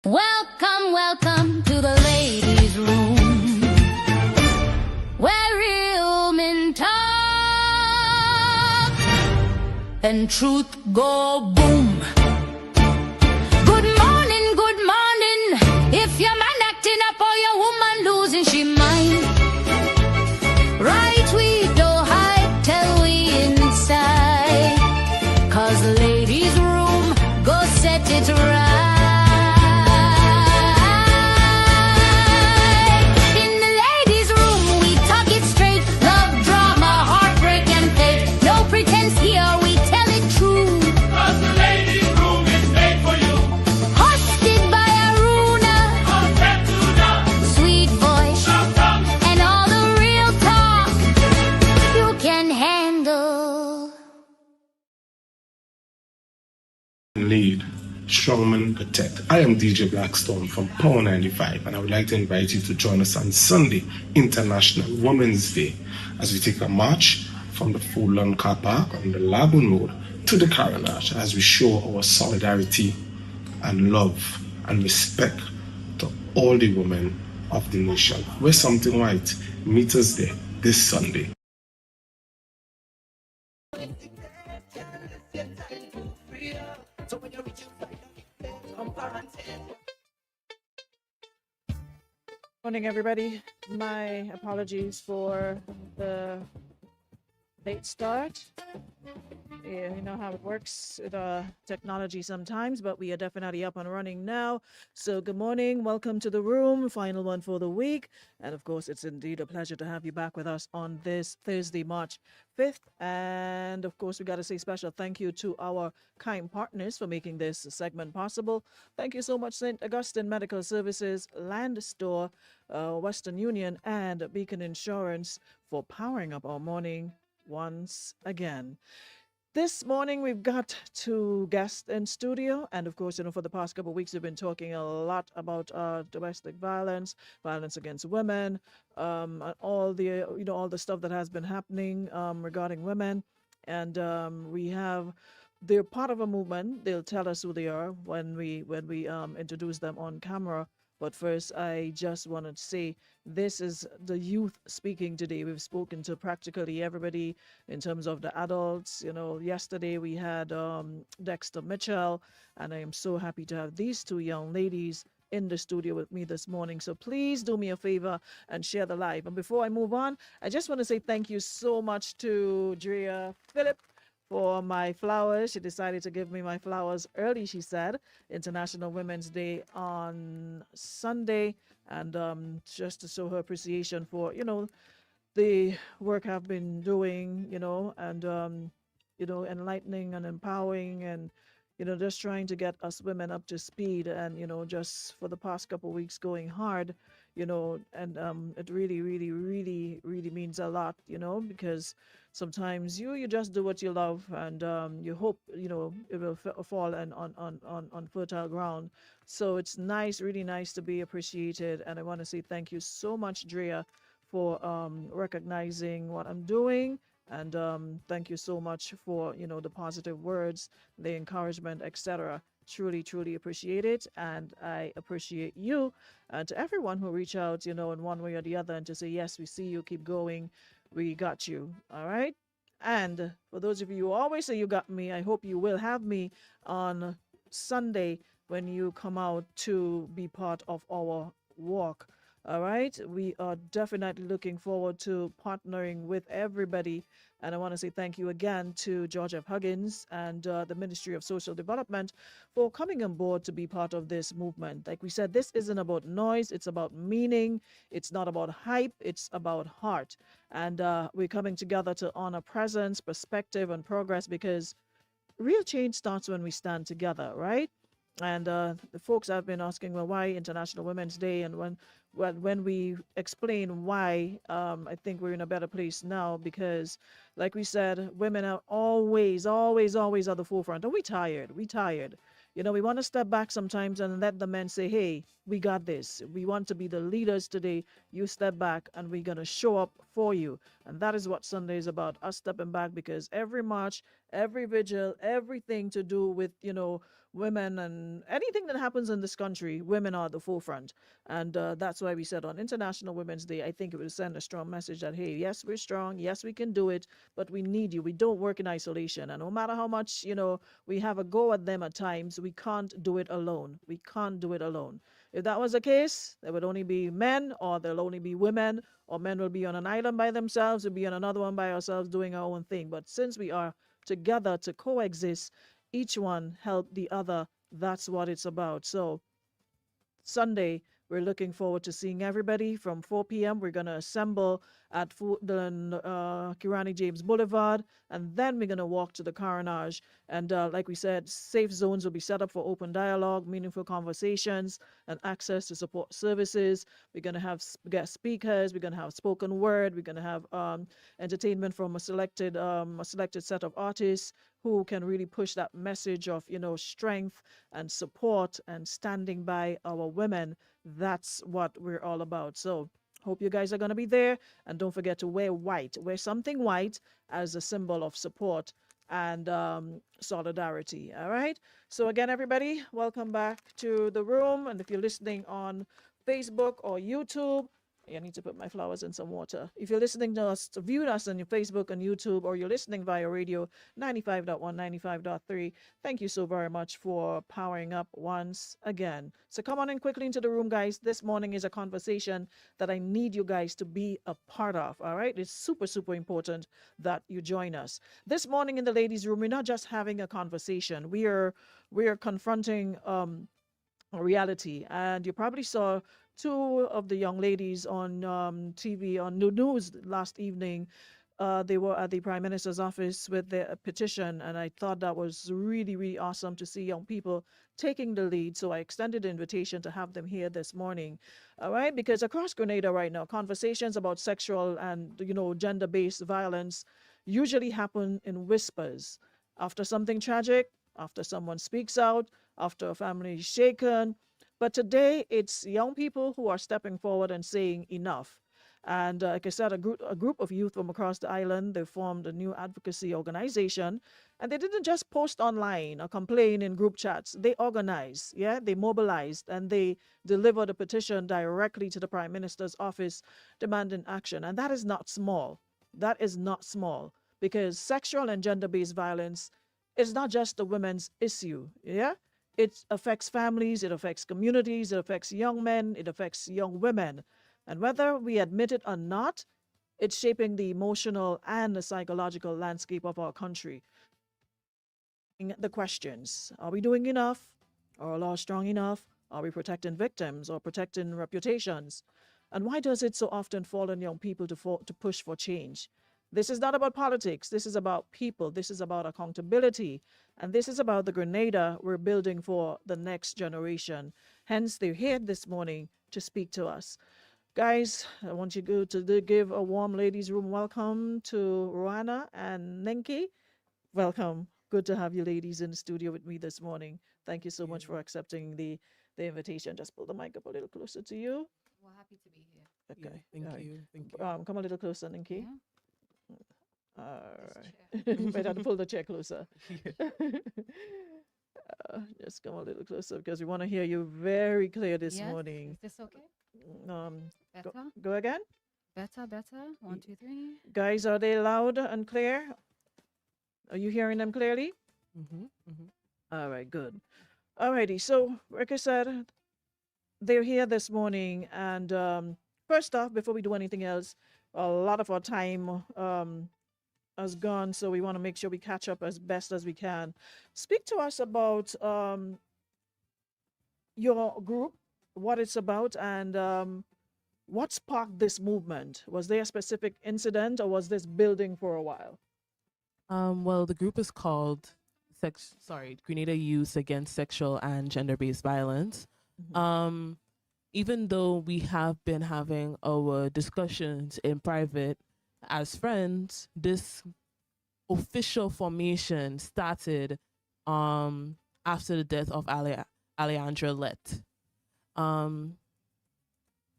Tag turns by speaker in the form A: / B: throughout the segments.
A: Welcome, welcome to the ladies' room, where real men talk and truth go boom. Good morning, good morning. If your man acting up or your woman losing she mind, right we don't hide till we inside, 'cause the ladies' room go set it right.
B: Lead, Strongman Protect. I am DJ Blackstone from Power 95, and I would like to invite you to join us on Sunday, International Women's Day, as we take a march from the Foodland Car Park on the Laboon Road to the Carenage, as we show our solidarity and love and respect to all the women of the nation. Wear something white. Meet us there this Sunday.
C: Morning, everybody. My apologies for the late start. Yeah, you know how it works with technology sometimes, but we are definitely up and running now. So good morning. Welcome to the room. Final one for the week. And of course, it's indeed a pleasure to have you back with us on this Thursday, March 5th. And of course, we got to say special thank you to our kind partners for making this segment possible. Thank you so much, St. Augustine Medical Services, Land Store, Western Union, and Beacon Insurance for powering up our morning once again. This morning, we've got two guests in studio. And of course, for the past couple of weeks, we've been talking a lot about domestic violence, violence against women, and all the stuff that has been happening regarding women. And they're part of a movement. They'll tell us who they are when we introduce them on camera. But first, I just wanted to say this is the youth speaking today. We've spoken to practically everybody in terms of the adults. Yesterday we had Dexter Mitchell, and I am so happy to have these two young ladies in the studio with me this morning. So please do me a favor and share the live. And before I move on, I just want to say thank you so much to Drea Phillip for my flowers. She decided to give me my flowers early, she said. International Women's Day on Sunday. And just to show her appreciation for, the work I've been doing, and enlightening and empowering and, just trying to get us women up to speed and, just for the past couple of weeks going hard, and it really, really, really, really means a lot, because sometimes you just do what you love and you hope, it will fall on fertile ground. So it's nice, really nice to be appreciated. And I want to say thank you so much, Drea, for recognizing what I'm doing. And thank you so much for, the positive words, the encouragement, etc. Truly, truly appreciate it. And I appreciate you. And to everyone who reach out, in one way or the other and to say, yes, we see you, keep going. We got you. All right. And for those of you who always say you got me, I hope you will have me on Sunday when you come out to be part of our walk. All right. We are definitely looking forward to partnering with everybody. And I want to say thank you again to George F. Huggins and the Ministry of Social Development for coming on board to be part of this movement. Like we said, this isn't about noise. It's about meaning. It's not about hype. It's about heart. And we're coming together to honor presence, perspective, and progress, because real change starts when we stand together, right? And the folks have been asking, well, why International Women's Day? And when we explain why, I think we're in a better place now, because, like we said, women are always, always, always at the forefront. And we tired. We want to step back sometimes and let the men say, hey, we got this. We want to be the leaders today. You step back and we're going to show up for you. And that is what Sunday is about, us stepping back, because every march, every vigil, everything to do with, women and anything that happens in this country, women are at the forefront. And that's why we said on International Women's Day, I think it would send a strong message that, hey, yes, we're strong. Yes, we can do it, but we need you. We don't work in isolation. And no matter how much, we have a go at them at times, we can't do it alone. We can't do it alone. If that was the case, there would only be men, or there'll only be women, or men will be on an island by themselves, we'll be on another one by ourselves doing our own thing. But since we are together to coexist, each one help the other. That's what it's about. So Sunday, we're looking forward to seeing everybody from 4 p.m. We're going to assemble at Kirani James Boulevard, and then we're going to walk to the Coronage. And like we said, safe zones will be set up for open dialogue, meaningful conversations, and access to support services. We're going to have guest speakers. We're going to have spoken word. We're going to have entertainment from a selected set of artists who can really push that message of, strength and support and standing by our women. That's what we're all about. So hope you guys are going to be there. And don't forget to wear white. Wear something white as a symbol of support and solidarity. All right. So again, everybody, welcome back to the room. And if you're listening on Facebook or YouTube, I need to put my flowers in some water. If you're listening to us, to view us on your Facebook and YouTube, or you're listening via radio 95.1, 95.3, thank you so very much for powering up once again. So come on in quickly into the room, guys. This morning is a conversation that I need you guys to be a part of, all right? It's super, super important that you join us. This morning in the ladies' room, we're not just having a conversation. We are confronting a reality. And you probably saw two of the young ladies on TV, on the news last evening. They were at the Prime Minister's office with their petition, and I thought that was really, really awesome to see young people taking the lead. So I extended the invitation to have them here this morning. All right, because across Grenada right now, conversations about sexual and gender-based violence usually happen in whispers. After something tragic, after someone speaks out, after a family is shaken. But today, it's young people who are stepping forward and saying enough. And like I said, a group of youth from across the island, they formed a new advocacy organization. And they didn't just post online or complain in group chats. They organized, they mobilized, and they delivered a petition directly to the Prime Minister's office demanding action. And that is not small. That is not small, because sexual and gender-based violence is not just a women's issue, It affects families, it affects communities, it affects young men, it affects young women. And whether we admit it or not, it's shaping the emotional and the psychological landscape of our country. The questions: are we doing enough? Are our laws strong enough? Are we protecting victims or protecting reputations? And why does it so often fall on young people to push for change? This is not about politics. This is about people. This is about accountability. And this is about the Grenada we're building for the next generation. Hence, they're here this morning to speak to us. Guys, I want you to give a warm ladies' room welcome to Roanna and Nenki. Welcome. Good to have you ladies in the studio with me this morning. Thank you so much for accepting the invitation. Just pull the mic up a little closer to you.
D: Well, happy to be here.
C: Okay.
E: Thank you.
C: Come a little closer, Nenki.
D: Yeah.
C: All right. Might have to pull the chair closer. Just come a little closer because we want to hear you very clear this
D: Yes?
C: morning.
D: Is this okay?
C: Go,
D: Better?
C: go again.
D: Better? 1, 2, 3.
C: Guys, are they loud and clear? Are you hearing them clearly? All right, good. Alrighty, so like I said, they're here this morning. And first off, before we do anything else, a lot of our time has gone, so we want to make sure we catch up as best as we can. Speak to us about your group, what it's about, and what sparked this movement. Was there a specific incident, or was this building for a while?
E: Well, the group is called Grenada Youth Against Sexual and Gender-Based Violence. Even though we have been having our discussions in private as friends, this official formation started after the death of Alejandra Lett.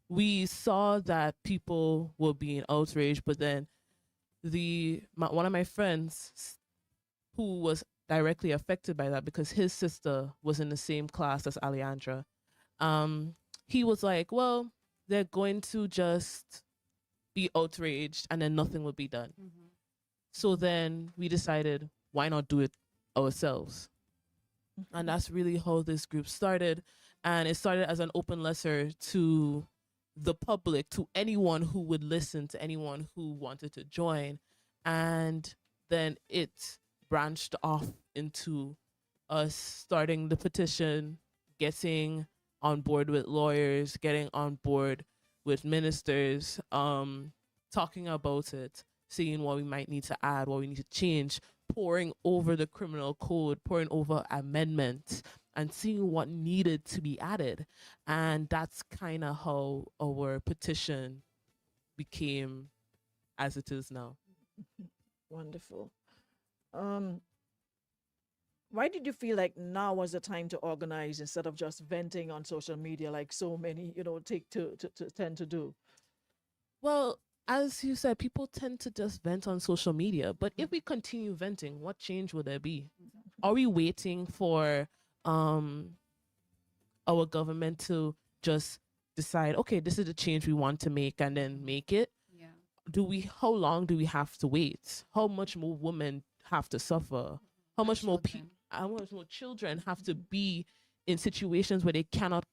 E: We saw that people were being outraged, but then one of my friends who was directly affected by that because his sister was in the same class as Alejandra. He was like, well, they're going to just be outraged and then nothing would be done.
D: Mm-hmm.
E: So then we decided, why not do it ourselves? And that's really how this group started. And it started as an open letter to the public, to anyone who would listen, to anyone who wanted to join. And then it branched off into us starting the petition, getting on board with lawyers, getting on board with ministers, talking about it, seeing what we might need to add, what we need to change, poring over the criminal code, poring over amendments, and seeing what needed to be added. And that's kind of how our petition became as it is now.
C: Wonderful. Why did you feel like now was the time to organize instead of just venting on social media like so many, tend to do?
E: Well, as you said, people tend to just vent on social media. But if we continue venting, what change will there be? Are we waiting for our government to just decide, okay, this is the change we want to make and then make it?
D: Yeah.
E: How long do we have to wait? How much more women have to suffer? How much more children have to be in situations where they cannot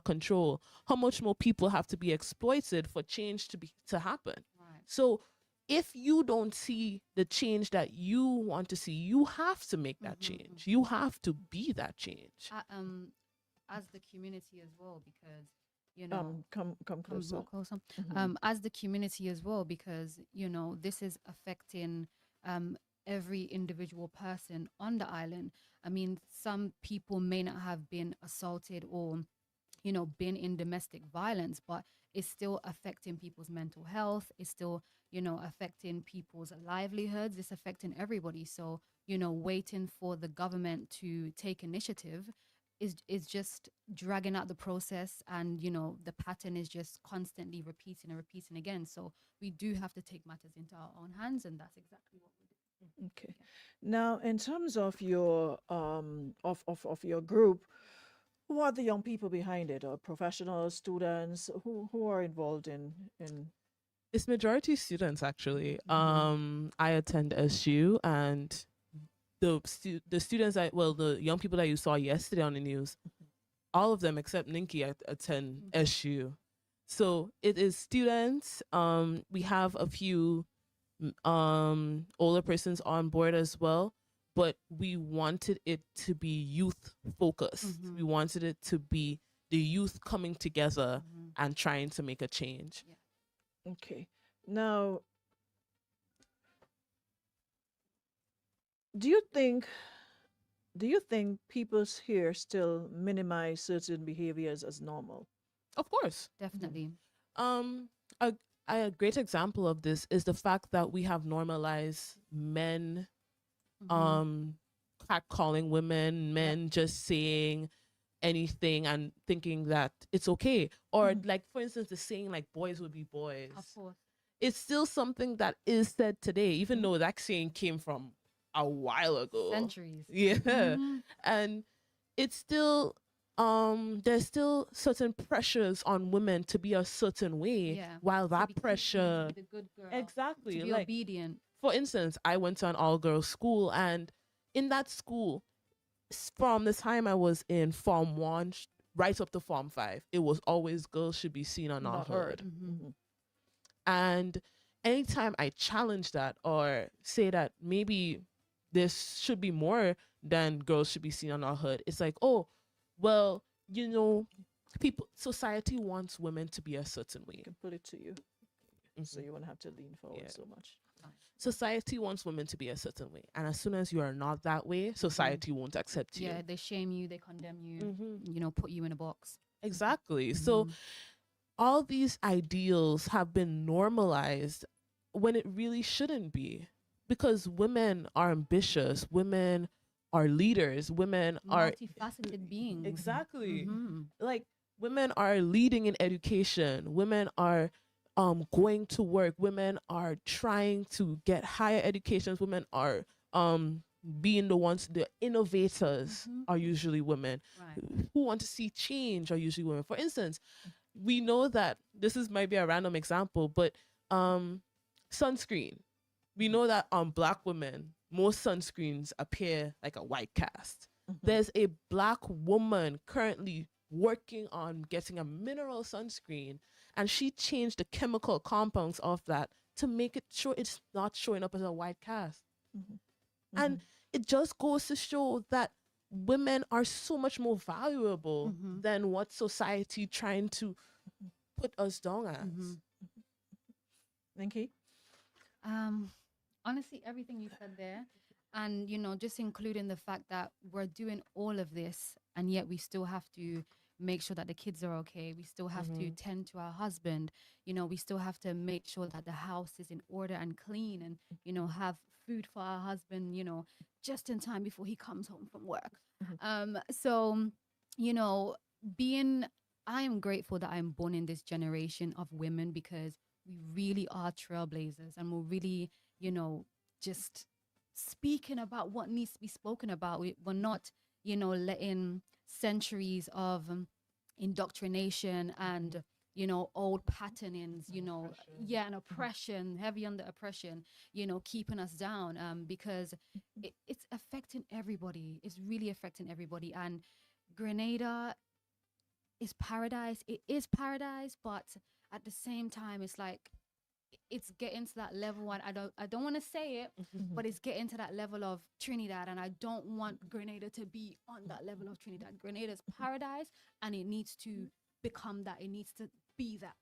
E: control? How much more people have to be exploited for change to happen?
D: Right.
E: So if you don't see the change that you want to see, you have to make that change. You have to be that change.
D: As the community as well, because
C: Come closer.
D: more closer. As the community as well, because this is affecting every individual person on the island. I mean, some people may not have been assaulted or been in domestic violence, but it's still affecting people's mental health. It's still affecting people's livelihoods. It's affecting everybody. So waiting for the government to take initiative is just dragging out the process, and the pattern is just constantly repeating and repeating again. So we do have to take matters into our own hands, and that's exactly what we do.
C: Okay. Now, in terms of your of your group, who are the young people behind it? Or professionals, students? Who are involved in?
E: It's majority students actually. I attend SU, and the students the young people that you saw yesterday on the news, all of them except Ninki attend SU. So it is students. We have a few older persons on board as well, but we wanted it to be youth focused. We wanted it to be the youth coming together and trying to make a change.
D: Yeah.
C: Okay. Now, do you think people here still minimize certain behaviors as normal?
E: Of course.
D: Definitely.
E: A great example of this is the fact that we have normalized men catcalling women, men just saying anything and thinking that it's okay. Or like, for instance, the saying like boys will be boys.
D: Of course.
E: It's still something that is said today, even though that saying came from a while ago.
D: Centuries.
E: Yeah. And it's still there's still certain pressures on women to be a certain way,
D: Yeah.
E: while
D: To
E: that
D: be clean,
E: pressure
D: to be the good girl.
E: exactly
D: To be
E: like
D: obedient.
E: for instance, I went to an all-girls school, and in that school, from the time I was in Form 1 right up to Form 5, it was always girls should be seen and not heard. And anytime I challenge that or say that maybe this should be more than girls should be seen and not heard, it's like, oh, well, society wants women to be a certain way.
C: I can put it to you, so you won't have to lean forward so much.
E: Society wants women to be a certain way, and as soon as you are not that way, society won't accept you.
D: Yeah, they shame you, they condemn you, put you in a box.
E: Exactly. So all these ideals have been normalized when it really shouldn't be, because women are ambitious, women are leaders, women are
D: multifaceted beings.
E: exactly like women are leading in education, women are going to work, women are trying to get higher educations, women are being the ones, the innovators
D: Mhm.
E: are usually women.
D: Right.
E: Who want to see change are usually women. For instance, we know that this is maybe a random example, but sunscreen. We know that on Black women, most sunscreens appear like a white cast. There's a Black woman currently working on getting a mineral sunscreen, and she changed the chemical compounds of that to make it sure it's not showing up as a white cast. And it just goes to show that women are so much more valuable than what society trying to put us down as.
C: Ninky?
D: Honestly, everything you said there, and just including the fact that we're doing all of this, and yet we still have to make sure that the kids are okay. We still have to tend to our husband. We still have to make sure that the house is in order and clean, and have food for our husband. Just in time before he comes home from work. So, being, I am grateful that I'm born in this generation of women, because we really are trailblazers, and we're really, just speaking about what needs to be spoken about. We're not, letting centuries of indoctrination and, old patternings, and oppression, heavy under oppression, keeping us down, because it's affecting everybody. It's really affecting everybody. And Grenada is paradise. It is paradise, but at the same time, it's like it's getting to that level. And I don't want to say it, but it's getting to that level of Trinidad, and I don't want Grenada to be on that level of Trinidad. Grenada's paradise, and it needs to become that. It needs to be that.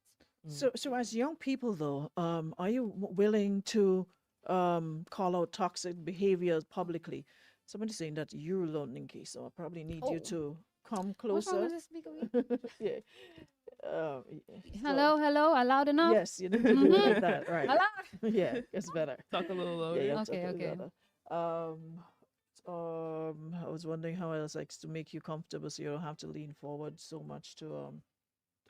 C: So as young people, though, are you willing to call out toxic behaviors publicly? Somebody's saying that you're alone, Ninky, so I probably need you
D: Oh.
C: to come
D: What's wrong
C: closer.
D: with this speaker?
C: Yeah. So-
D: Hello, loud enough?
C: Yes, you need to do it like that, right?
D: Hello?
C: Yeah, it's better.
E: Talk a little louder.
C: Yeah, yeah,
D: Okay,
C: talk
D: okay.
C: better. I was wondering how else like to make you comfortable so you don't have to lean forward so much to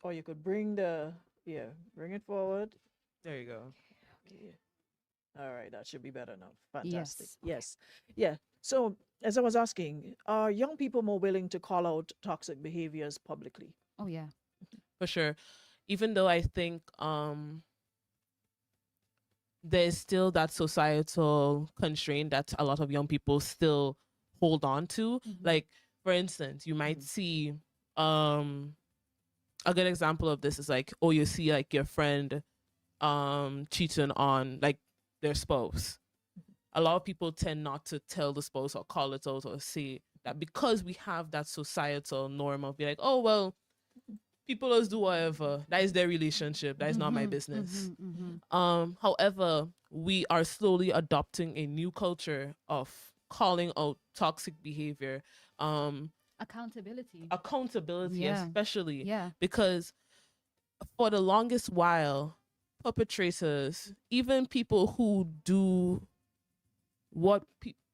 C: or you could bring bring it forward.
E: There you go.
C: Okay. All right, that should be better now. Fantastic.
D: Yes,
C: Yes. Yeah. So as I was asking, are young people more willing to call out toxic behaviors publicly?
D: Oh, yeah.
E: For sure. Even though I think there's still that societal constraint that a lot of young people still hold on to. Like, for instance, you might see a good example of this is like, oh, you see like your friend cheating on like their spouse. A lot of people tend not to tell the spouse or call it out or say that, because we have that societal norm of be like, oh well, people just do whatever. That is their relationship. That is not my business. However, we are slowly adopting a new culture of calling out toxic behavior.
D: Accountability.
E: Accountability,
D: Yeah.
E: especially.
D: Yeah.
E: Because for the longest while, perpetrators, even people who do what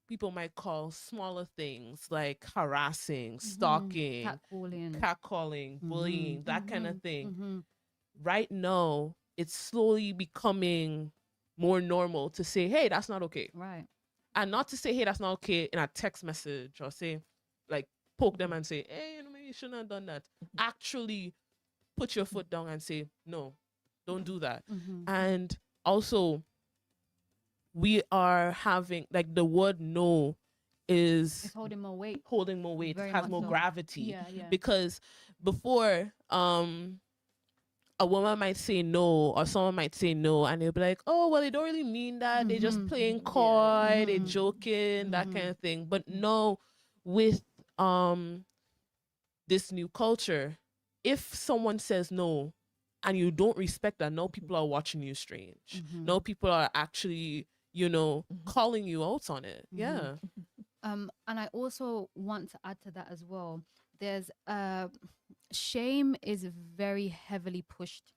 E: people might call smaller things like harassing, stalking, catcalling, bullying, that kind of thing. Right now, it's slowly becoming more normal to say, hey, that's not okay.
D: Right.
E: And not to say, hey, that's not okay in a text message or say, like, poke them and say, hey, maybe you shouldn't have done that. Actually put your foot down and say, no, don't do that. And also, we are having, like, the word no is
D: It's holding more weight.
E: It has
D: Very
E: more
D: much so.
E: gravity.
D: Yeah.
E: Because before, a woman might say no, or someone might say no, and they'll be like, oh, well, they don't really mean that. They're just playing coy, they're joking, that kind of thing. But no, with this new culture, if someone says no and you don't respect that, no, people are watching you strange. No, people are actually, calling you out on it. Yeah.
D: And I also want to add to that as well. There's shame is very heavily pushed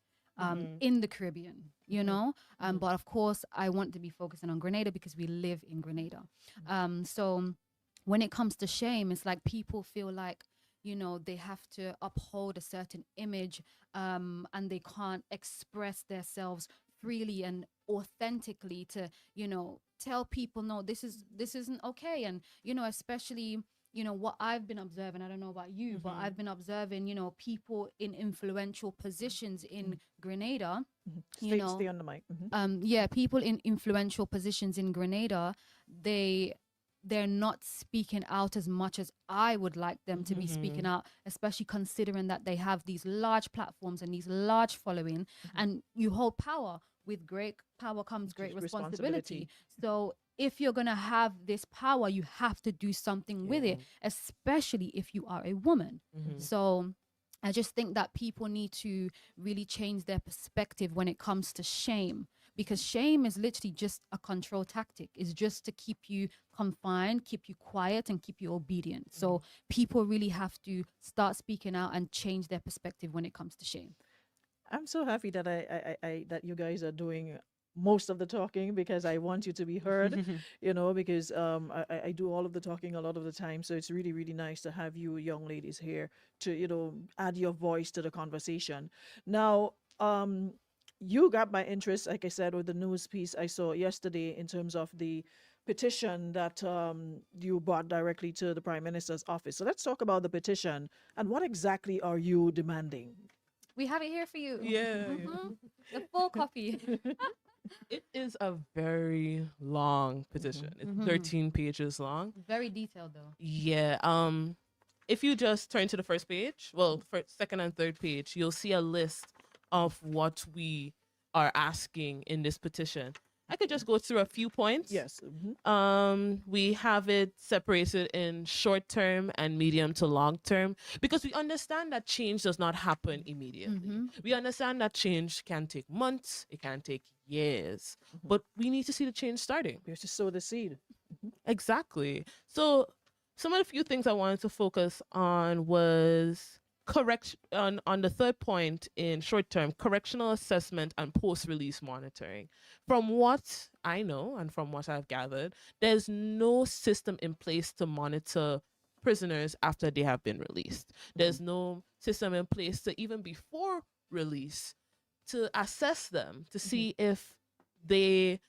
D: in the Caribbean, but of course I want to be focusing on Grenada because we live in Grenada. So when it comes to shame, it's like people feel like, they have to uphold a certain image and they can't express themselves freely and authentically to, you know, tell people, no, this isn't okay. And, you know, especially, you know, what I've been observing, I don't know about you, but I've been observing, you know, people in influential positions in Grenada, you know,
C: Stay on the mic. Mhm.
D: yeah, people in influential positions in Grenada, they're not speaking out as much as I would like them to be speaking out, especially considering that they have these large platforms and these large following, and you hold power. With great power comes great responsibility. So if you're gonna have this power, you have to do something with it, especially if you are a woman. So I just think that people need to really change their perspective when it comes to shame, because shame is literally just a control tactic. It's just to keep you confined, keep you quiet, and keep you obedient. So people really have to start speaking out and change their perspective when it comes to shame.
C: I'm so happy that I that you guys are doing most of the talking, because I want you to be heard, you know, because I do all of the talking a lot of the time. So it's really, really nice to have you young ladies here to, you know, add your voice to the conversation. Now, you got my interest, like I said, with the news piece I saw yesterday in terms of the petition that you brought directly to the Prime Minister's office. So let's talk about the petition and what exactly are you demanding?
D: We have it here for you.
E: Yeah.
D: The full copy.
E: It is a very long petition. It's 13 pages long.
D: Very detailed though.
E: Yeah. If you just turn to the first page, well, first, second and third page, you'll see a list of what we are asking in this petition. I could just go through a few points.
C: Yes.
E: We have it separated in short term and medium to long term, because we understand that change does not happen immediately. We understand that change can take months, it can take years, but we need to see the change starting.
C: You have to sow the seed.
E: Exactly. So some of the few things I wanted to focus on was on the third point in short term, correctional assessment and post-release monitoring. From what I know and from what I've gathered, there's no system in place to monitor prisoners after they have been released. There's no system in place to even before release to assess them, to see if they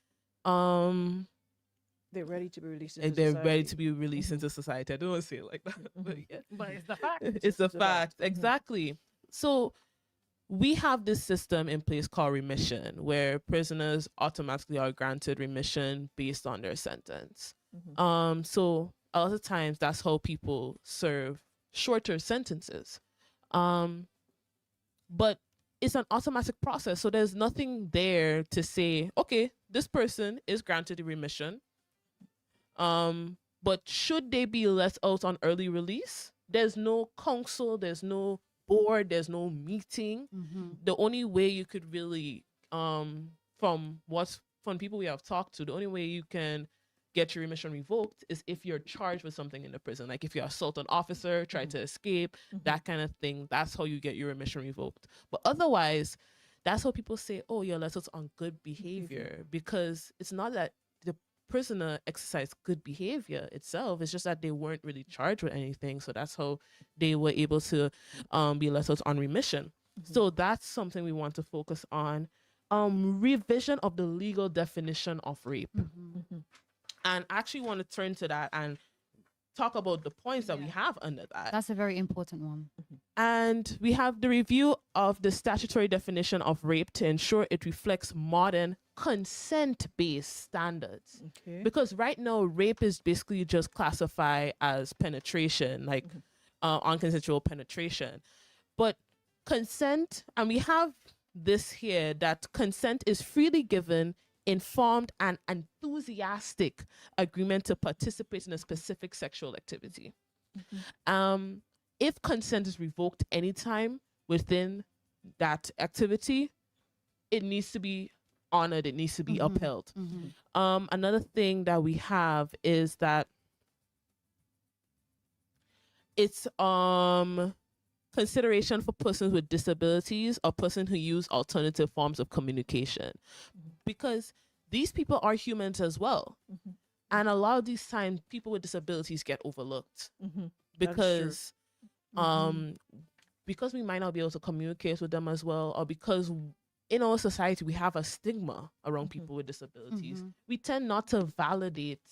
C: they're ready to be released into
E: they're
C: society.
E: ready to be released into society. I don't want to say it like that, but yeah.
D: But it's the fact.
E: It's a fact. Exactly. So we have this system in place called remission, where prisoners automatically are granted remission based on their sentence. So a lot of times that's how people serve shorter sentences. But it's an automatic process. So there's nothing there to say, okay, this person is granted a remission. But should they be let out on early release? There's no council, there's no board, there's no meeting. The only way you could really, from people we have talked to, the only way you can get your remission revoked is if you're charged with something in the prison. Like if you assault an officer, try to escape, that kind of thing. That's how you get your remission revoked. But otherwise, that's how people say, oh, you're let out on good behavior, because it's not that the prisoner exercised good behavior itself. It's just that they weren't really charged with anything. So that's how they were able to be let out on remission. So that's something we want to focus on. Revision of the legal definition of rape. And I actually want to turn to that and talk about the points that we have under that.
D: That's a very important one.
E: And we have the review of the statutory definition of rape to ensure it reflects modern consent-based standards.
C: Okay.
E: Because right now, rape is basically just classified as penetration, like unconsensual penetration. But consent, and we have this here, that consent is freely given, informed, and enthusiastic agreement to participate in a specific sexual activity. If consent is revoked anytime within that activity, it needs to be honored, it needs to be upheld. Another thing that we have is that it's consideration for persons with disabilities or persons who use alternative forms of communication, because these people are humans as well. And a lot of these times people with disabilities get overlooked because because we might not be able to communicate with them as well, or because in our society, we have a stigma around people with disabilities. We tend not to validate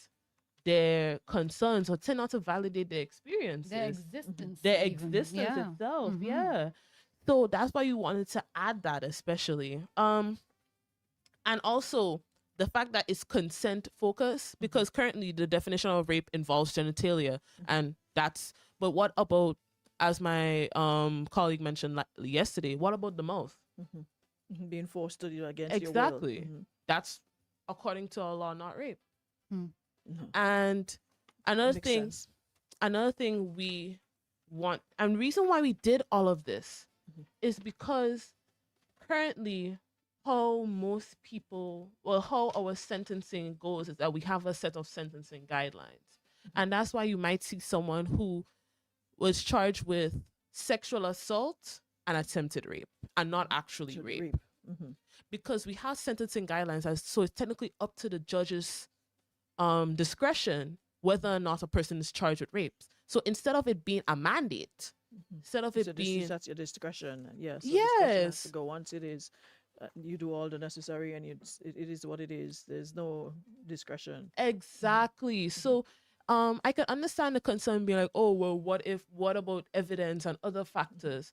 E: their concerns or tend not to validate their experiences,
D: Their existence.
E: their
D: even.
E: existence
D: Yeah.
E: itself.
D: Mhm.
E: Yeah. So that's why you wanted to add that, especially. And also the fact that it's consent focused, because currently the definition of rape involves genitalia, and that's. But what about, as my colleague mentioned yesterday, what about the mouth?
C: Being forced to do against your will.
E: Exactly. That's according to our law, not rape.
C: Mhm.
E: And another
C: Makes
E: thing,
C: sense.
E: another thing we want, and reason why we did all of this is because currently how most people, well, how our sentencing goes is that we have a set of sentencing guidelines. And that's why you might see someone who was charged with sexual assault and attempted rape and not actually
C: To
E: rape.
C: rape. Mhm.
E: Because we have sentencing guidelines, so it's technically up to the judge's discretion whether or not a person is charged with rape. So instead of it being a mandate, instead of it
C: So
E: being
C: that's your discretion. Yes. So discretion has to
E: yes,
C: go once it is. You do all the necessary, and it is what it is. There's no discretion.
E: exactly. So I can understand the concern being like, oh well, what about evidence and other factors?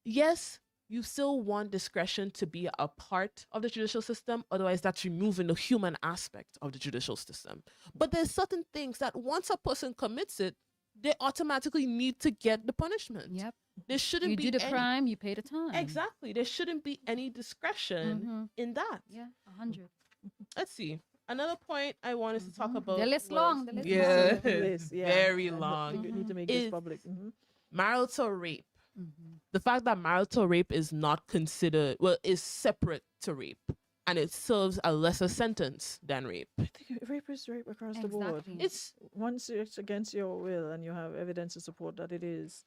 E: Yes, you still want discretion to be a part of the judicial system, otherwise that's removing the human aspect of the judicial system. But there's certain things that once a person commits it, they automatically need to get the punishment.
D: Yep.
E: There shouldn't
D: You
E: be
D: do the
E: any,
D: crime, you pay the time.
E: exactly. There shouldn't be any discretion in that.
D: Yeah, 100.
E: Let's see. Another point I wanted to talk about.
D: The list long. The list
E: Yeah,
D: long.
C: List, yeah.
E: very
C: And
E: long.
C: You need to make this
E: Is
C: public.
E: marital rape. The fact that marital rape is not considered, well, is separate to rape, and it serves a lesser sentence than rape.
C: I think rape is rape across the board.
D: Exactly.
E: It's
C: Once it's against your will and you have evidence to support that it is,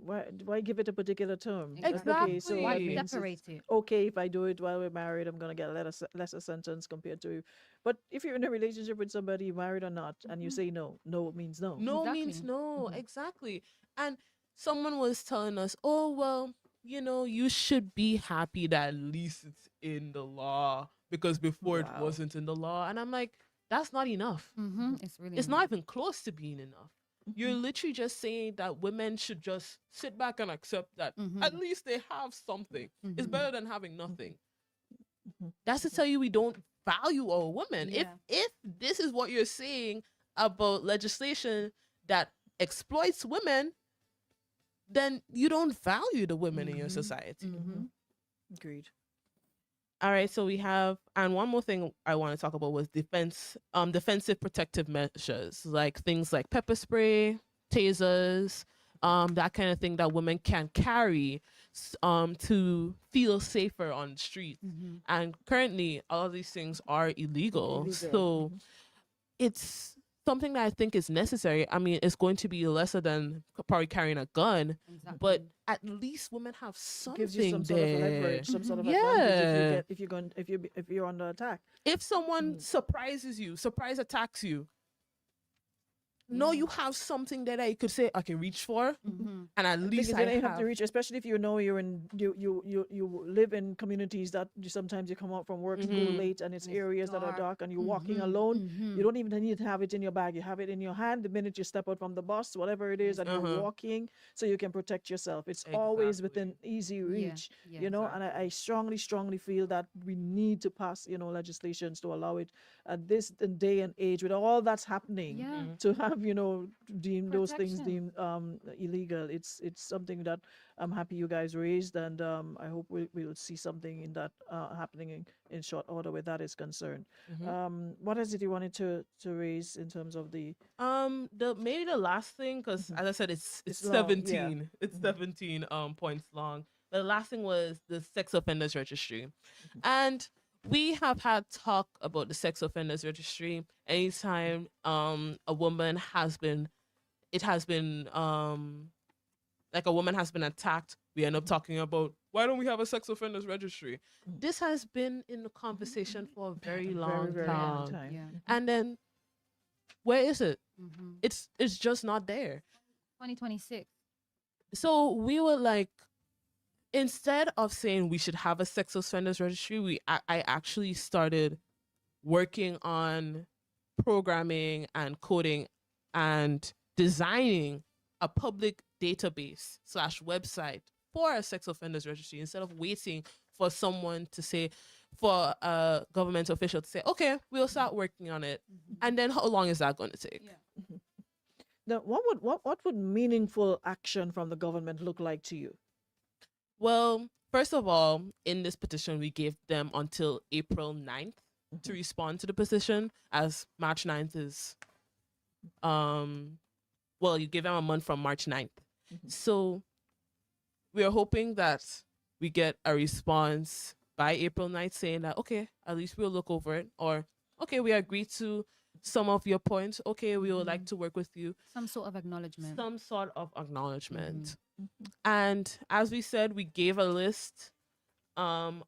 C: why give it a particular term? Like, okay, so
E: Exactly.
C: that
E: Why
C: means it's
D: separate it?
C: okay if I do it while we're married, I'm gonna get a lesser sentence compared to. But if you're in a relationship with somebody, married or not, and you say no, no means no.
E: no
D: Exactly.
E: means no, exactly. And someone was telling us, oh well, you should be happy that at least it's in the law, because before it
C: Wow.
E: wasn't in the law. And I'm like, that's not enough.
D: It's really.
E: It's not even close to being enough. You're literally just saying that women should just sit back and accept that at least they have something. It's better than having nothing. That's to tell you we don't value our women.
D: Yeah.
E: If this is what you're saying about legislation that exploits women, then you don't value the women in your society.
C: Agreed.
E: All right, so we have, and one more thing I want to talk about was defensive protective measures, like things like pepper spray, tasers, that kind of thing that women can carry to feel safer on the street. And currently, all of these things are illegal. So it's something that I think is necessary. I mean, it's going to be lesser than probably carrying a gun,
D: Exactly.
E: but at least women have something
C: Gives you some sort of
E: there.
C: leverage, some sort of
E: Yeah.
C: advantage if you're under attack.
E: If someone surprises you, surprise attacks you, no, you have something there that you could say I can reach for, and at least
C: Because
E: I
C: you don't have
E: have.
C: to reach, especially if you're in you live in communities that sometimes you come out from work, school late, and it's areas that are dark, and you're walking alone. You don't even need to have it in your bag. You have it in your hand the minute you step out from the bus, whatever it is, and you're walking, so you can protect yourself. It's always within easy reach,
D: yeah,
C: And I strongly feel that we need to pass, legislations to allow it at this day and age with all that's happening
D: Yeah.
C: to have deem those things
D: Protection.
C: deemed illegal. It's something that I'm happy you guys raised, and I hope we'll see something in that happening in short order where that is concerned. What is it you wanted to raise in terms of the
E: Maybe the last thing, because as I said, it's
C: It's long, yeah.
E: 17. It's 17 points long. But the last thing was the sex offenders registry, and we have had talk about the sex offenders registry anytime a woman has been like a woman has been attacked. We end up talking about, why don't we have a sex offenders registry? This has been in the conversation for a very long
C: very long time.
D: Yeah.
E: and then where is it? It's just not there.
D: 2026.
E: So we were like, instead of saying we should have a sex offenders registry, I actually started working on programming and coding and designing a public database / website for a sex offenders registry, instead of waiting for someone to say, for a government official to say, okay, we'll start working on it. And then how long is that going to take?
D: Yeah.
C: Now, what would meaningful action from the government look like to you?
E: Well, first of all, in this petition, we gave them until April 9th to respond to the petition, as March 9th is, well, you give them a month from March 9th. So we are hoping that we get a response by April 9th saying that, okay, at least we'll look over it, or, okay, we agree to some of your points. Okay, we would like to work with you.
D: Some sort of acknowledgement.
E: Some sort of acknowledgement. And as we said, we gave a list on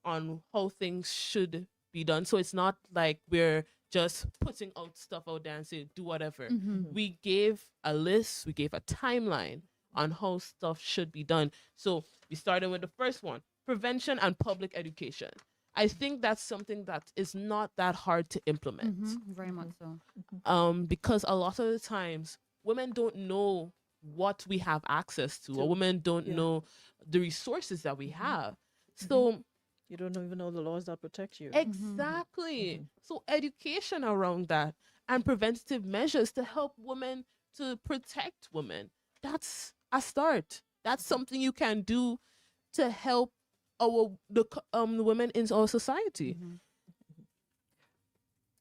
E: how things should be done. So it's not like we're just putting out stuff out there and say, do whatever. We gave a list, we gave a timeline on how stuff should be done. So we started with the first one, prevention and public education. I think that's something that is not that hard to implement.
D: Very much so.
E: Because a lot of the times women don't know what we have access to, or women don't know the resources that we have. So
C: you don't even know the laws that protect you.
E: exactly. So education around that and preventative measures to help women, to protect women. That's a start. That's something you can do to help the women in our society.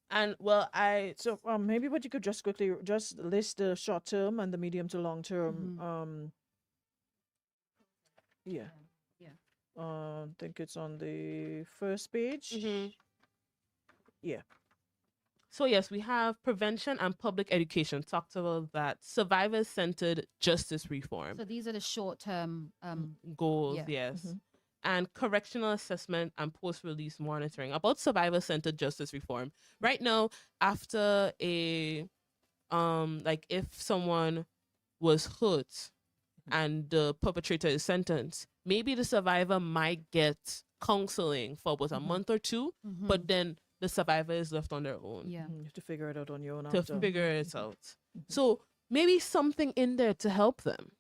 E: And well,
C: So maybe what you could just quickly just list the short term and the medium to long term. Yeah. I think it's on the first page. Yeah.
E: So yes, we have prevention and public education. Talked about that. Survivor-centered justice reform.
D: So these are the short term
E: Goals,
D: yeah.
E: yes. And correctional assessment and post-release monitoring. About survivor-centered justice reform. Right now, after a like if someone was hurt and the perpetrator is sentenced, maybe the survivor might get counseling for about a month or two, but then the survivor is left on their own.
D: Yeah.
C: You have to figure it out on your own
E: To
C: after.
E: figure it out. So maybe something in there to help them.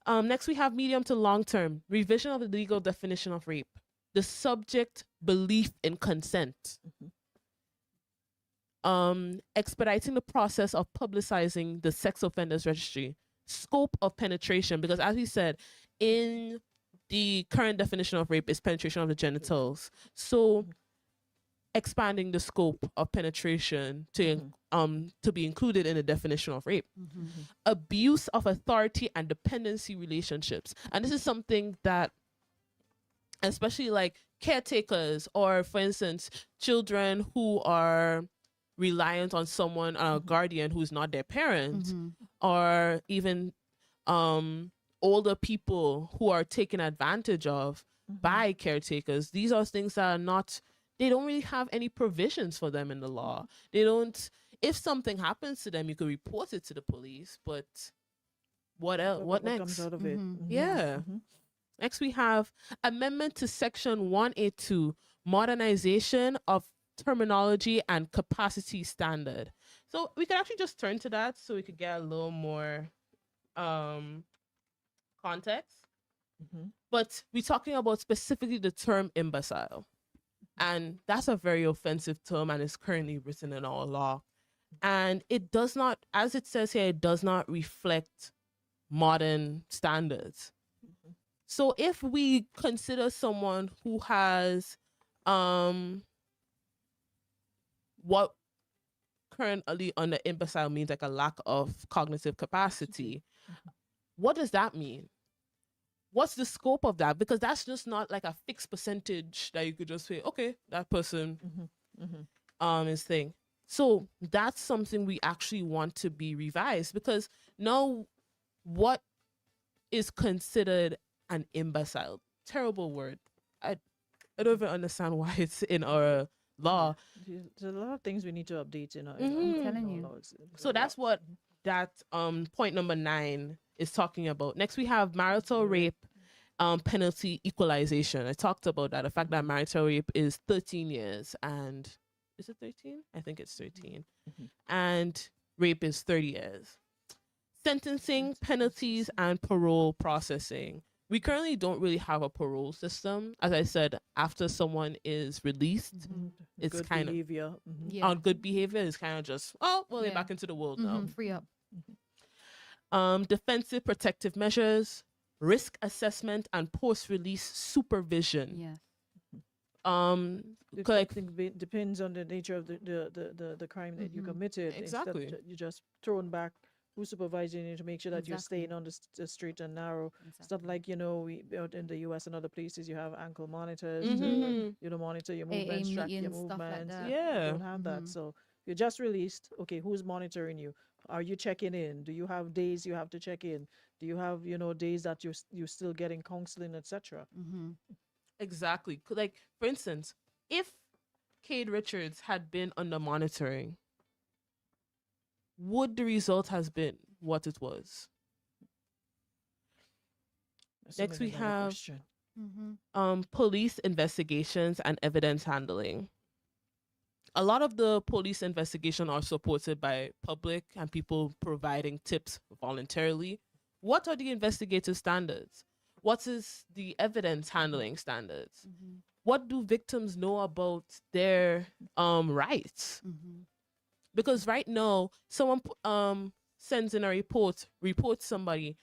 E: Next, we have medium to long term revision of the legal definition of rape, the subject belief in consent, expediting the process of publicizing the sex offenders registry, scope of penetration, because as we said, in the current definition of rape is penetration of the genitals. So expanding the scope of penetration to be included in the definition of rape. Abuse of authority and dependency relationships. And this is something that especially like caretakers, or for instance, children who are reliant on someone, a guardian who's not their parent, or even older people who are taken advantage of by caretakers. These are things that are not, they don't really have any provisions for them in the law. They don't, if something happens to them, you could report it to the police, but what else? What next?
C: Comes out of it?
E: Yeah. Next, we have amendment to section 182, modernization of terminology and capacity standard. So we could actually just turn to that so we could get a little more context. But we're talking about specifically the term imbecile. And that's a very offensive term, and it's currently written in our law. And it does not, as it says here, it does not reflect modern standards. So if we consider someone who has what currently under imbecile means like a lack of cognitive capacity, what does that mean? What's the scope of that? Because that's just not like a fixed percentage that you could just say, okay, that person is thing. So that's something we actually want to be revised, because now what is considered an imbecile? Terrible word. I don't even understand why it's in our law.
C: There's a lot of things we need to update in our,
D: I'm telling you.
C: laws.
E: So that's what that point number 9 is talking about. Next, we have marital rape penalty equalization. I talked about that. The fact that marital rape is 13 years and is it 13? I think it's 13. And rape is 30 years. Sentencing, penalties, and parole processing. We currently don't really have a parole system. As I said, after someone is released, it's
C: Good
E: kind of
C: behavior.
D: Yeah.
E: on good behavior. It's kind of just, oh, well, they're
D: Yeah.
E: back into the world now.
D: Free up.
E: Defensive protective measures, risk assessment, and post-release supervision.
D: Yeah.
C: I
E: Like,
C: think depends on the nature of the crime that you committed. Instead
E: Exactly.
C: you just thrown back. Who's supervising you to make sure that you're
D: Exactly.
C: staying on the straight and narrow? Stuff like, we out in the US and other places, you have ankle monitors to monitor your
D: AA
C: movements, track your
D: meetings, stuff like
C: movements.
D: that.
E: Yeah.
C: You don't have that. So you're just released. Okay, who's monitoring you? Are you checking in? Do you have days you have to check in? Do you have days that you're still getting counseling, etc.?
E: exactly. Like, for instance, if Cade Richards had been under monitoring, would the result has been what it was?
C: That's a
E: Next we
C: million-dollar
E: have
C: question.
E: police investigations and evidence handling. A lot of the police investigation are supported by public and people providing tips voluntarily. What are the investigative standards? What is the evidence handling standards? What do victims know about their rights? Because right now, someone sends in a reports somebody,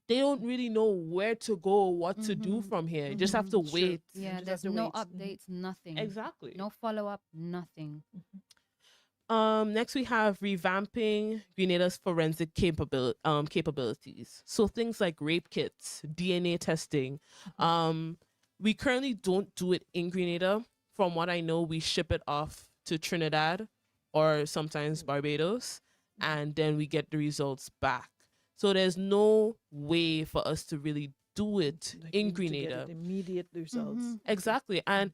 E: they don't really know where to go, what to do from here. You just have to
C: Sure.
E: wait.
D: Yeah,
C: just
D: there's
C: have to
D: no
C: wait.
D: updates, nothing.
E: Exactly.
D: No follow up, nothing.
E: Next we have revamping Grenada's forensic capabilities. So things like rape kits, DNA testing. We currently don't do it in Grenada. From what I know, we ship it off to Trinidad or sometimes Barbados, and then we get the results back. So there's no way for us to really do it
C: Like,
E: in
C: you need to get
E: Grenada.
C: it immediate results.
E: Exactly. And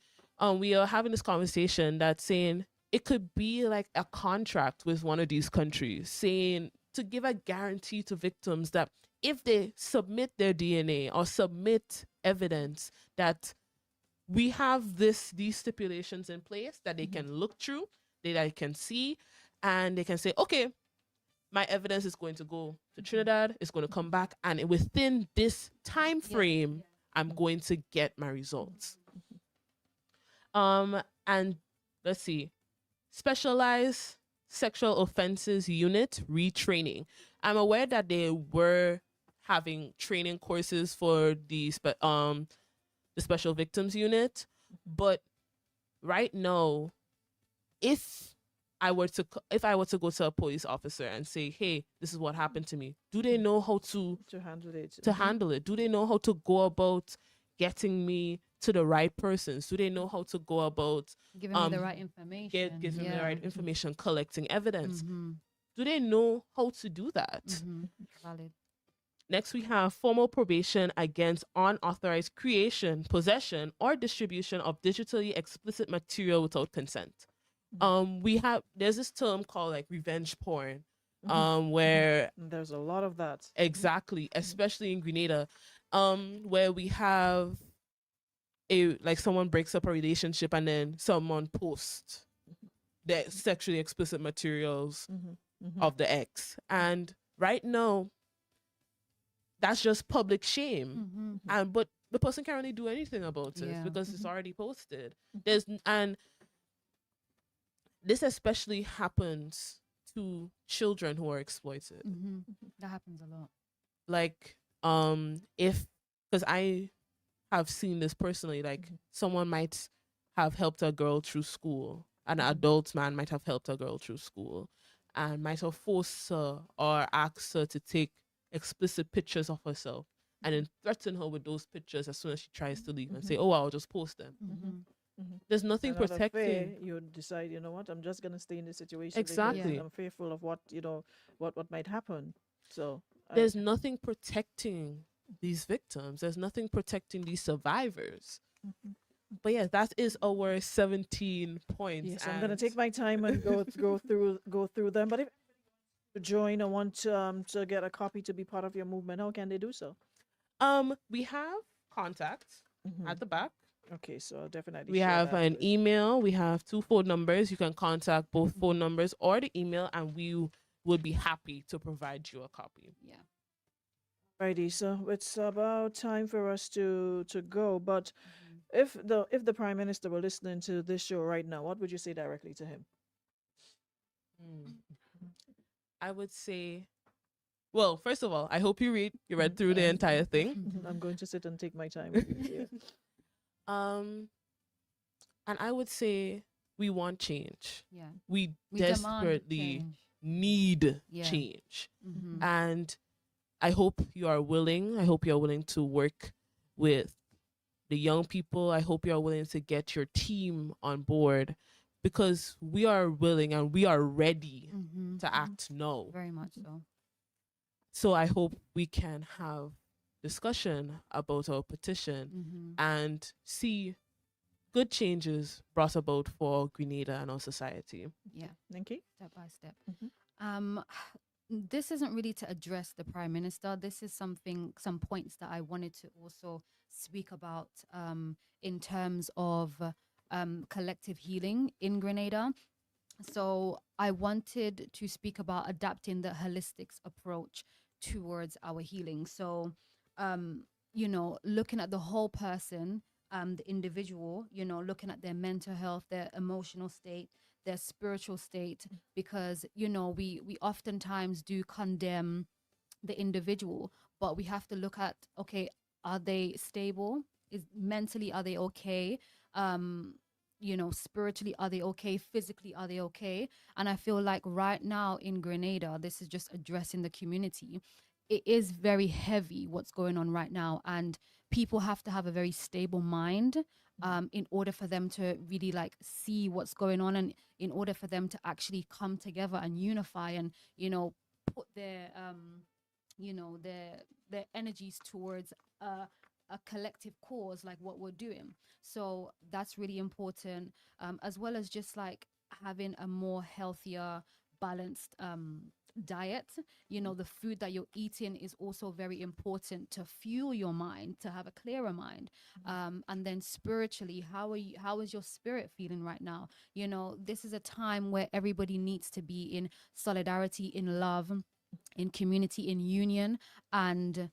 E: we are having this conversation that's saying it could be like a contract with one of these countries saying to give a guarantee to victims that if they submit their DNA or submit evidence that we have these stipulations in place that they can look through, they can see, and they can say, okay, my evidence is going to go to Trinidad, it's going to come back, and within this time frame, I'm going to get my results. And let's see, specialized sexual offenses unit retraining. I'm aware that they were having training courses for the special victims unit, but right now, if I were to go to a police officer and say, hey, this is what happened to me, do they know how to
C: handle it.
E: handle it? Do they know how to go about getting me to the right persons? Do they know how to go about
D: Giving me the right information.
E: giving me the
D: Yeah.
E: right information, collecting evidence?
D: Mm-hmm.
E: Do they know how to do that?
D: Valid.
E: Next, we have formal probation against unauthorized creation, possession, or distribution of digitally explicit material without consent. There's this term called like revenge porn, where
C: There's a lot of that.
E: exactly, especially in Grenada, where we have someone breaks up a relationship and then someone posts the sexually explicit materials of the ex, and right now, that's just public shame, but the person can't really do anything about it
D: Yeah.
E: because it's already posted. And this especially happens to children who are exploited.
D: That happens a lot.
E: Like, because I have seen this personally, like someone might have helped a girl through school, an adult man might have helped a girl through school, and might have forced her or asked her to take explicit pictures of herself and then threaten her with those pictures as soon as she tries to leave and say, oh, I'll just post them. There's nothing
C: And out of
E: protecting.
C: fear, you decide, you know what, I'm just gonna stay in this situation because
E: Exactly.
C: I'm fearful of what what might happen. So
E: There's nothing protecting these victims. There's nothing protecting these survivors. But yeah, that is our 17 points.
C: yes, I'm gonna
E: and-
C: take my time and go through them. But if to join or want to get a copy to be part of your movement, how can they do so?
E: We have contacts at the back.
C: Okay, so I'll definitely
E: We
C: share
E: have
C: that
E: an
C: with-
E: email. We have 2 phone numbers. You can contact both phone numbers or the email, and we would be happy to provide you a copy.
D: Yeah.
C: Righty, so it's about time for us to go. But
D: Mm-hmm.
C: if the Prime Minister were listening to this show right now, what would you say directly to him?
E: I would say, well, first of all, I hope you read through the entire thing.
C: I'm going to sit and take my time with you.
E: And I would say we want change.
D: Yeah.
E: We
D: We demand
E: desperately
D: change.
E: need
D: Yeah.
E: change.
D: Mhm.
E: And I hope you are willing. I hope you're willing to work with the young people. I hope you're willing to get your team on board, because we are willing and we are ready
D: Mhm.
E: to act now.
D: Very much so.
E: So I hope we can have discussion about our petition
D: Mhm.
E: and see good changes brought about for Grenada and our society.
D: Yeah.
C: Nikki?
D: Step by step.
C: Mhm.
D: This isn't really to address the Prime Minister. This is some points that I wanted to also speak about in terms of collective healing in Grenada. So I wanted to speak about adapting the holistics approach towards our healing. So, looking at the whole person, the individual, looking at their mental health, their emotional state, their spiritual state, because, we oftentimes do condemn the individual, but we have to look at, okay, are they stable? Mentally, are they okay? Spiritually, are they okay? Physically, are they okay? And I feel like right now in Grenada, this is just addressing the community. It is very heavy what's going on right now, and people have to have a very stable mind in order for them to really see what's going on, and in order for them to actually come together and unify and put their their energies towards a collective cause like what we're doing. So that's really important, as well as just having a more healthier, balanced diet. The food that you're eating is also very important to fuel your mind, to have a clearer mind. And then spiritually, how is your spirit feeling right now? This is a time where everybody needs to be in solidarity, in love, in community, in union, and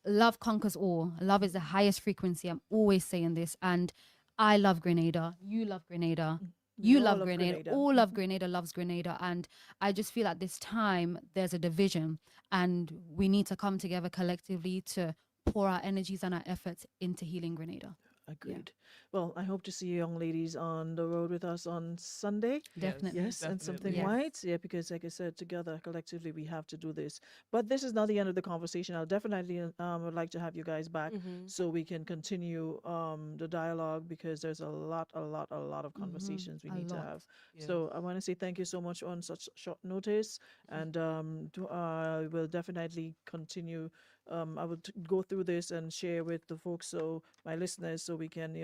D: love conquers all. Love is the highest frequency. I'm always saying this, and I love Grenada. You love Grenada. You
C: all
D: love
C: love
D: Grenada.
C: Grenada.
D: All love Grenada, loves Grenada. And I just feel at this time there's a division, and we need to come together collectively to pour our energies and our efforts into healing Grenada.
C: Agreed. Well, I hope to see you young ladies on the road with us on Sunday.
D: Definitely.
C: Yes, and something
D: Yes.
C: white. Yeah, because like I said, together, collectively, we have to do this. But this is not the end of the conversation. I'll definitely would like to have you guys back so we can continue the dialogue, because there's a lot of conversations we
D: A
C: need to
D: lot.
C: have. So I want to say thank you so much on such short notice, and we'll definitely continue. I will go through this and share with the folks, so my listeners, so we can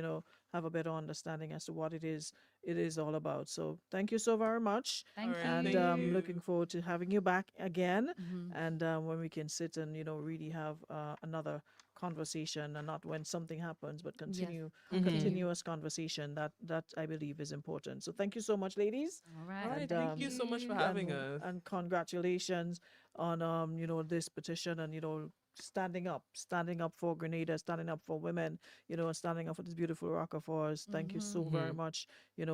C: have a better understanding as to what it is all about. So thank you so very much,
D: Thank
E: Alright,
C: and
E: thank you.
C: looking forward to having you back again,
D: Mhm.
C: and when we can sit and really have another conversation, and not when something happens, but continuous conversation. That I believe is important. So thank you so much, ladies.
D: All right.
E: All right,
C: And,
E: thank you so much for having us.
C: And congratulations on this petition, and standing up for Grenada, standing up for women, and standing up for this beautiful rock of ours. Thank you so very much,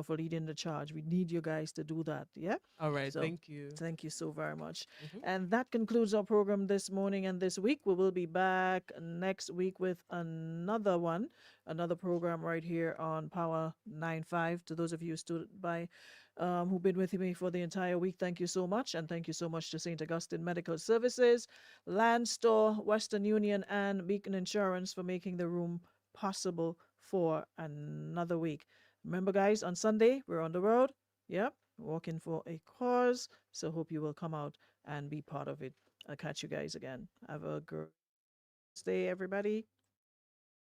C: for leading the charge. We need you guys to do that. Yeah.
E: All right,
C: So,
E: thank you.
C: Thank you so very much. And that concludes our program this morning and this week. We will be back next week with another program right here on Power 95. To those of you who stood by, who've been with me for the entire week, thank you so much. And thank you so much to St. Augustine Medical Services, Land Store, Western Union, and Beacon Insurance for making the room possible for another week. Remember, guys, on Sunday, we're on the road. Yep, walking for a cause. So hope you will come out and be part of it. I'll catch you guys again. Have a good day, everybody.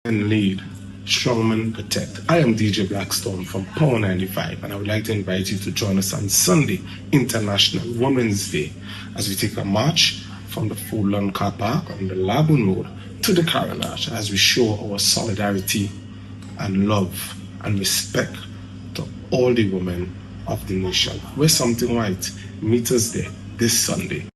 B: And lead, strongman protect. I am DJ Blackstone from Power 95, and I would like to invite you to join us on Sunday, International Women's Day, as we take a march from the Fulham Car Park on the Lagoon Road to the Carnage as we show our solidarity and love and respect to all the women of the nation. Wear something white. Meet us there this Sunday.